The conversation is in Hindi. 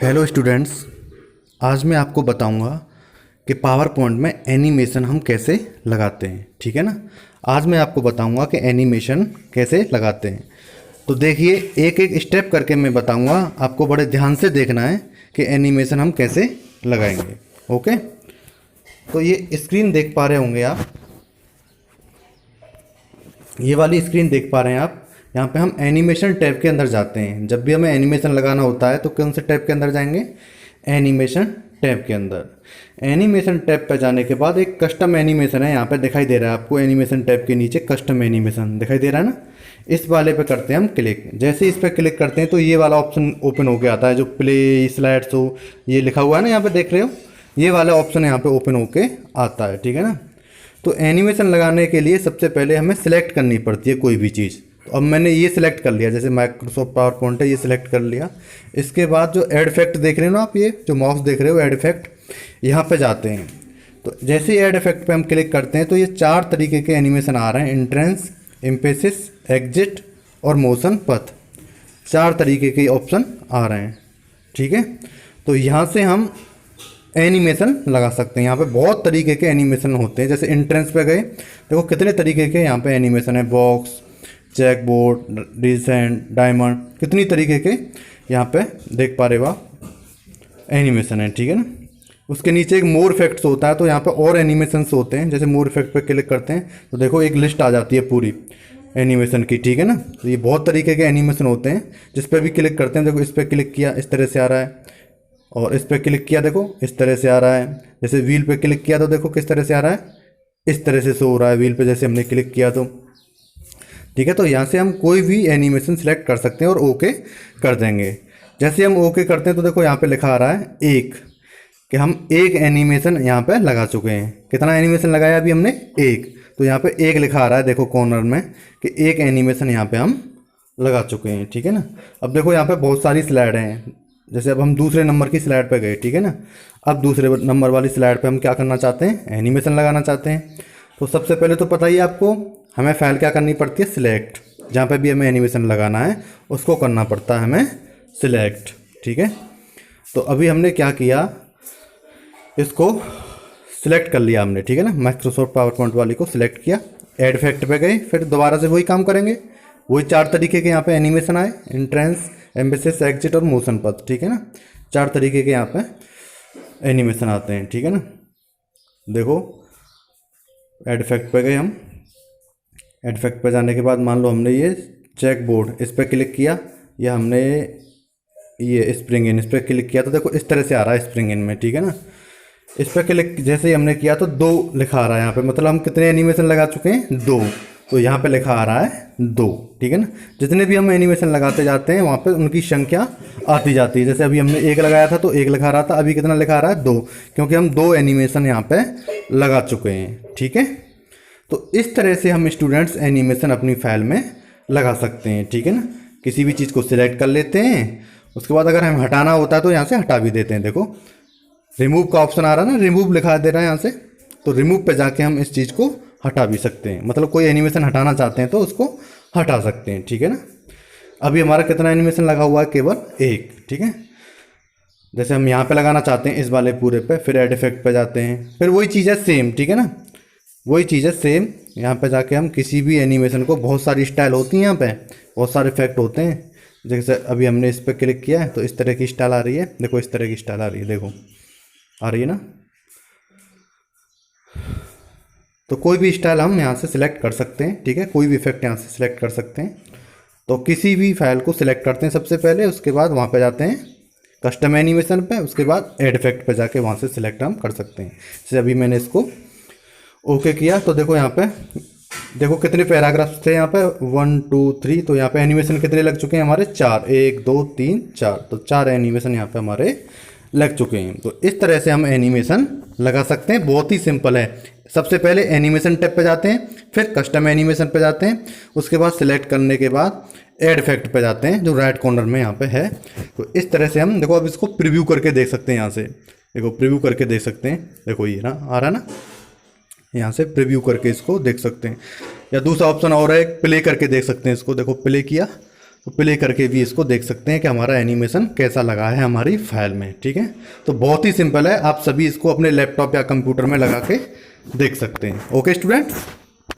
हेलो स्टूडेंट्स, आज मैं आपको बताऊंगा कि पावर पॉइंट में एनिमेशन हम कैसे लगाते हैं। ठीक है ना। आज मैं आपको बताऊंगा कि एनिमेशन कैसे लगाते हैं। तो देखिए, एक एक स्टेप करके मैं बताऊंगा, आपको बड़े ध्यान से देखना है कि एनिमेशन हम कैसे लगाएंगे। ओके। तो ये स्क्रीन देख पा रहे होंगे आप, ये वाली स्क्रीन देख पा रहे हैं आप। यहाँ पे हम एनिमेशन टैब के अंदर जाते हैं। जब भी हमें एनिमेशन लगाना होता है तो कौन से टैब के अंदर जाएंगे? एनिमेशन टैब के अंदर। एनिमेशन टैब पे जाने के बाद एक कस्टम एनिमेशन है, यहाँ पे दिखाई दे रहा है आपको। एनिमेशन टैब के नीचे कस्टम एनिमेशन दिखाई दे रहा है ना। इस वाले पे करते हैं हम क्लिक। जैसे इस पर क्लिक करते हैं तो ये वाला ऑप्शन ओपन होके आता है, जो प्ले स्लाइड्स हो ये लिखा हुआ है ना, यहाँ पे देख रहे हो। ये वाला ऑप्शन यहाँ पे ओपन होके आता है। ठीक है ना। तो एनिमेशन लगाने के लिए सबसे पहले हमें सिलेक्ट करनी पड़ती है कोई भी चीज़। तो अब मैंने ये सिलेक्ट कर लिया, जैसे माइक्रोसॉफ्ट पावर पॉइंट है, ये सिलेक्ट कर लिया। इसके बाद जो एड इफेक्ट देख रहे हो ना आप, ये जो माउस देख रहे हो एड इफेक्ट, यहाँ पे जाते हैं। तो जैसे ही एड इफेक्ट पे हम क्लिक करते हैं तो ये 4 तरीके के एनिमेशन आ रहे हैं: इंट्रेंस, एम्फेसिस, एग्जिट और मोशन पथ। 4 तरीके के ऑप्शन आ रहे हैं। ठीक है। तो यहाँ से हम एनिमेशन लगा सकते हैं। यहाँ पे बहुत तरीके के एनिमेशन होते हैं। जैसे इंट्रेंस पे गए, देखो कितने तरीके के यहाँ पे एनिमेशन है। Box, check board, decent, diamond, कितनी तरीके के यहाँ पे देख पा रहे हो आप एनिमेशन है। ठीक है ना। उसके नीचे एक मोर इफेक्ट्स होता है, तो यहाँ पे और एनिमेशंस होते हैं। जैसे मोर इफेक्ट पे क्लिक करते हैं तो देखो एक लिस्ट आ जाती है पूरी एनिमेशन की। ठीक है ना। तो ये बहुत तरीके के एनिमेशन होते हैं। जिस पर भी क्लिक करते हैं, देखो इस पर क्लिक किया इस तरह से आ रहा है, और इस पर क्लिक किया देखो इस तरह से आ रहा है। जैसे व्हील पे क्लिक किया तो देखो किस तरह से आ रहा है, इस तरह से शो हो रहा है व्हील पे, जैसे हमने क्लिक किया तो। ठीक है। तो यहाँ से हम कोई भी एनिमेशन सेलेक्ट कर सकते हैं और ओके कर देंगे। जैसे हम ओके करते हैं तो देखो यहाँ पे लिखा आ रहा है एक, कि हम एक एनिमेशन यहाँ पे लगा चुके हैं। कितना एनिमेशन लगाया अभी हमने? एक। तो यहाँ पे एक लिखा आ रहा है देखो कॉर्नर में, कि एक एनिमेशन यहाँ पे हम लगा चुके हैं। ठीक है ना। अब देखो यहाँ पे बहुत सारी स्लाइड हैं। जैसे अब हम दूसरे नंबर की स्लाइड पे गए। ठीक है ना। अब दूसरे नंबर वाली स्लाइड पे हम क्या करना चाहते हैं? एनिमेशन लगाना चाहते हैं। तो सबसे पहले तो पता ही है आपको, हमें फाइल क्या करनी पड़ती है? सिलेक्ट। जहाँ पे भी हमें एनिमेशन लगाना है उसको करना पड़ता है हमें सिलेक्ट। ठीक है। तो अभी हमने क्या किया, इसको सिलेक्ट कर लिया हमने। ठीक है ना। माइक्रोसॉफ्ट पावर पॉइंट वाली को सिलेक्ट किया, एड इफेक्ट पे गए, फिर दोबारा से वही काम करेंगे। वही 4 तरीके के यहाँ पे एनिमेशन आए: इंट्रेंस, एम्बेसिस, एग्जिट और मोशन पथ। ठीक है ना। 4 तरीके के यहाँ पे एनिमेशन आते हैं। ठीक है ना। देखो एड इफेक्ट पे गए हम। एड इफेक्ट पे जाने के बाद मान लो हमने ये चेक बोर्ड, इस पर क्लिक किया, या हमने ये स्प्रिंग इन, इस पर क्लिक किया तो देखो इस तरह से आ रहा है स्प्रिंग इन में। ठीक है ना। इस पर क्लिक जैसे ही हमने किया तो 2 लिखा आ रहा है यहाँ पे, मतलब हम कितने एनिमेशन लगा चुके हैं? 2। तो यहाँ पे लिखा आ रहा है 2। ठीक है ना। जितने भी हम एनिमेशन लगाते जाते हैं वहाँ पे उनकी संख्या आती जाती है। जैसे अभी हमने 1 लगाया था तो 1 लिखा रहा था, अभी कितना लिखा आ रहा है? 2, क्योंकि हम 2 एनिमेशन यहाँ पे लगा चुके हैं। ठीक है। तो इस तरह से हम स्टूडेंट्स एनिमेशन अपनी फाइल में लगा सकते हैं। ठीक है ना। किसी भी चीज़ को सिलेक्ट कर लेते हैं, उसके बाद अगर हमें हटाना होता है तो यहाँ से हटा भी देते हैं। देखो रिमूव का ऑप्शन आ रहा है ना, रिमूव लिखा दे रहा है यहाँ से, तो रिमूव पे जाके हम इस चीज़ को हटा भी सकते हैं। मतलब कोई एनिमेशन हटाना चाहते हैं तो उसको हटा सकते हैं। ठीक है ना। अभी हमारा कितना एनिमेशन लगा हुआ है? केवल 1। ठीक है। जैसे हम यहाँ पे लगाना चाहते हैं इस वाले पूरे पे, फिर एड इफेक्ट पे जाते हैं, फिर वही चीज़ है सेम। ठीक है ना। वही चीज़ है सेम। यहाँ पे जाके हम किसी भी एनिमेशन को, बहुत सारी स्टाइल होती हैं यहाँ पे, बहुत सारे इफेक्ट होते हैं। जैसे अभी हमने इस पर क्लिक किया है तो इस तरह की स्टाइल आ रही है। देखो इस तरह की स्टाइल आ रही है, देखो आ रही है ना। तो कोई भी स्टाइल हम यहाँ से सिलेक्ट कर सकते हैं। ठीक है। कोई भी इफेक्ट यहाँ से सिलेक्ट कर सकते हैं। तो किसी भी फाइल को सिलेक्ट करते हैं सबसे पहले, उसके बाद वहाँ पे जाते हैं कस्टम एनिमेशन पे, उसके बाद एड इफेक्ट पे जाके वहाँ से सिलेक्ट हम कर सकते हैं। जैसे अभी मैंने इसको ओके किया तो देखो यहाँ पे, देखो कितने पैराग्राफ्स थे यहाँ पे, 1 2 3। तो यहाँ पे एनिमेशन कितने लग चुके हैं हमारे? 4। 1 2 3 4। तो 4 एनिमेशन यहाँ पे हमारे लग चुके हैं। तो इस तरह से हम एनिमेशन लगा सकते हैं। बहुत ही सिंपल है। सबसे पहले एनिमेशन टैब पे जाते हैं, फिर कस्टम एनिमेशन पे जाते हैं, उसके बाद सिलेक्ट करने के बाद एड इफेक्ट पे जाते हैं जो राइट कॉर्नर में यहाँ पे है। तो इस तरह से हम, देखो अब इसको प्रीव्यू करके देख सकते हैं। यहाँ से देखो प्रीव्यू करके देख सकते हैं। देखो ये ना आ रहा है ना, यहाँ से प्रीव्यू करके इसको देख सकते हैं। या दूसरा ऑप्शन और है, प्ले करके देख सकते हैं इसको। देखो प्ले किया तो प्ले करके भी इसको देख सकते हैं कि हमारा एनिमेशन कैसा लगा है हमारी फाइल में। ठीक है, तो बहुत ही सिंपल है, आप सभी इसको अपने लैपटॉप या कंप्यूटर में लगा के देख सकते हैं। Okay students.